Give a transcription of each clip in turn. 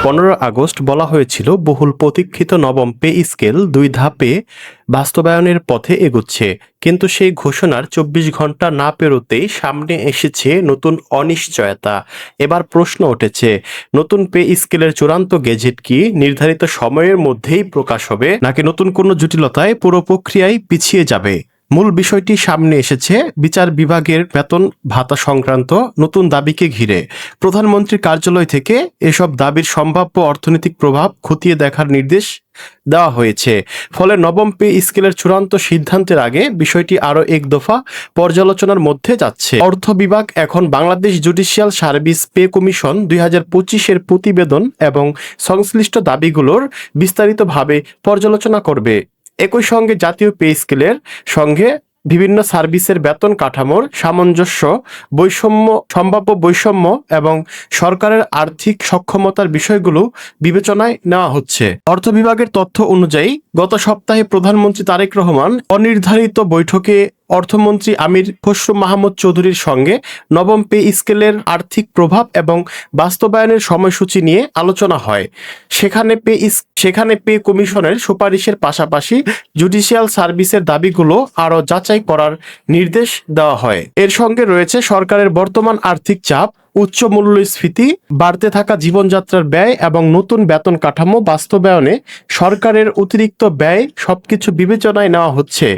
15 August বলা হয়েছিল বহুল প্রতীক্ষিত নবম পে স্কেল 2 ধাপে বাস্তবায়নের পথে এগুচ্ছে, কিন্তু সেই ঘোষণার 24 ঘন্টা না পেরোতেই সামনে এসেছে নতুন অনিশ্চয়তা। এবার প্রশ্ন উঠেছে, নতুন পে স্কেলের চূড়ান্ত গেজেট কি নির্ধারিত সময়ের মধ্যেই প্রকাশ হবে, নাকি নতুন কোনো জটিলতায় পুরো প্রক্রিয়ায় পিছিয়ে যাবে? মূল বিষয়টি সামনে এসেছে বিচার বিভাগের বেতন ভাতা সংক্রান্ত নতুন দাবিকে ঘিরে। প্রধানমন্ত্রীর কার্যালয় থেকে এসব দাবির সম্ভাব্য অর্থনৈতিক প্রভাব খতিয়ে দেখার নির্দেশ দেওয়া হয়েছে। ফলে নবম পে স্কেলের চূড়ান্ত সিদ্ধান্তের আগে বিষয়টি আরও এক দফা পর্যালোচনার মধ্যে যাচ্ছে। অর্থ বিভাগ এখন Bangladesh judicial service pay commission 2025-এর প্রতিবেদন এবং সংশ্লিষ্ট দাবিগুলোর বিস্তারিতভাবে পর্যালোচনা করবে। একই সঙ্গে জাতীয় পে স্কেলের সঙ্গে বিভিন্ন সার্ভিসের বেতন কাঠামোর সামঞ্জস্য, সম্ভাব্য বৈষম্য এবং সরকারের আর্থিক সক্ষমতার বিষয়গুলো বিবেচনায় নেওয়া হচ্ছে। অর্থ বিভাগের তথ্য অনুযায়ী গত সপ্তাহে প্রধানমন্ত্রী তারেক রহমান অনির্ধারিত বৈঠকে অর্থমন্ত্রী আমির খসরু মাহমুদ চৌধুরীর সঙ্গে নবম পে স্কেলের আর্থিক প্রভাব এবং বাস্তবায়নের সময়সূচি নিয়ে আলোচনা হয়। সেখানে পে কমিশনের সুপারিশের পাশাপাশি জুডিশিয়াল সার্ভিসের দাবিগুলো আরও যাচাই করার নির্দেশ দেওয়া হয়। এর সঙ্গে রয়েছে সরকারের বর্তমান আর্থিক চাপ, উচ্চ মূল্যস্ফীতি, বাড়তে থাকা জীবনযাত্রার ব্যয় এবং নতুন বেতন কাঠামো বাস্তবায়নে সরকারের অতিরিক্ত ব্যয় সবকিছু বিবেচনায় নেওয়া হচ্ছে।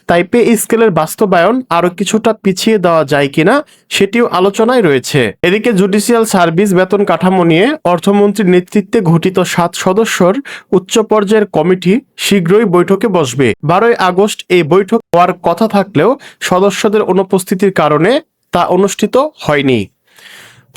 তাই পে স্কেলের বাস্তবায়ন আরও কিছুটা পিছিয়ে দেওয়া যায় কিনা সেটিও আলোচনায় রয়েছে। এদিকে জুডিশিয়াল সার্ভিস বেতন কাঠামো নিয়ে অর্থমন্ত্রীর নেতৃত্বে গঠিত 7 সদস্যের উচ্চ পর্যায়ের কমিটি শীঘ্রই বৈঠকে বসবে। 12 আগস্ট এই বৈঠক হওয়ার কথা থাকলেও সদস্যদের অনুপস্থিতির কারণে তা অনুষ্ঠিত হয়নি।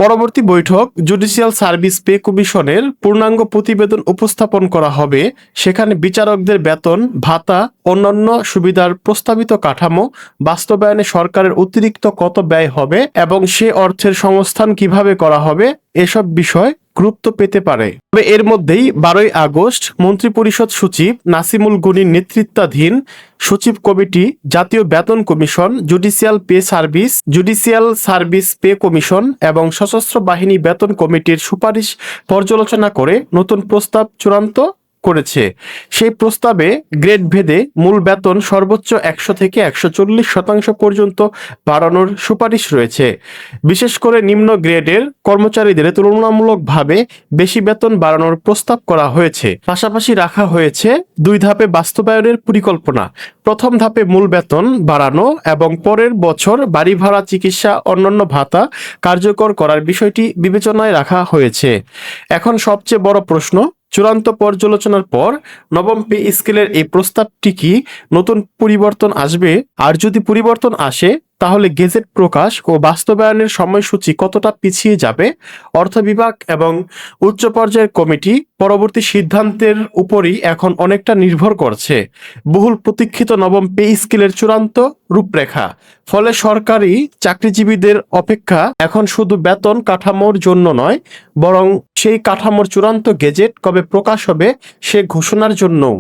পরবর্তী বৈঠক জুডিশিয়াল সার্ভিস পে কমিশনের পূর্ণাঙ্গ প্রতিবেদন উপস্থাপন করা হবে। সেখানে বিচারকদের বেতন, ভাতা, অন্যান্য সুবিধার প্রস্তাবিত কাঠামো বাস্তবায়নে সরকারের অতিরিক্ত কত ব্যয় হবে এবং সে অর্থের সংস্থান কিভাবে করা হবে এসব বিষয় গুরুত্ব পেতে পারে। তবে এর মধ্যেই 12 আগস্ট মন্ত্রিপরিষদ সচিব নাসিমুল গনির নেতৃত্বাধীন সচিব কমিটি জাতীয় বেতন commission, judicial service pay commission এবং সশস্ত্র বাহিনী বেতন কমিটির সুপারিশ পর্যালোচনা করে নতুন প্রস্তাব চূড়ান্ত করেছে। সেই প্রস্তাবে গ্রেড ভেদে মূল বেতন সর্বোচ্চ 100 থেকে 140% পর্যন্ত বাড়ানোর সুপারিশ রয়েছে। বিশেষ করে নিম্ন গ্রেডের কর্মচারীদের তুলনামূলকভাবে বেশি বেতন বাড়ানোর প্রস্তাব করা হয়েছে। পাশাপাশি রাখা হয়েছে 2 ধাপে বাস্তবায়নের পরিকল্পনা। প্রথম ধাপে মূল বেতন বাড়ানো এবং পরের বছর বাড়ি ভাড়া, চিকিৎসা, অন্যান্য ভাতা কার্যকর করার বিষয়টি বিবেচনায় রাখা হয়েছে। এখন সবচেয়ে বড় প্রশ্ন, চূড়ান্ত পর্যালোচনার পর নবম পে স্কেলের এই প্রস্তাবটি কি নতুন পরিবর্তন আসবে? আর যদি পরিবর্তন আসে তাহলে গেজেট প্রকাশ ও বাস্তবায়নের সময়সূচি কতটা পিছিয়ে যাবে? অর্থ বিভাগ এবং উচ্চ পর্যায়ের কমিটি পরবর্তী সিদ্ধান্তের উপরই এখন অনেকটা নির্ভর করছে। বহুল প্রতীক্ষিত নবম পে স্কেলের চূড়ান্ত রূপরেখা। ফলে সরকারি চাকরিজীবীদের অপেক্ষা এখন শুধু বেতন কাঠামোর জন্য নয়, বরং সেই কাঠামোর চূড়ান্ত গেজেট কবে প্রকাশ হবে সে ঘোষণার জন্যও।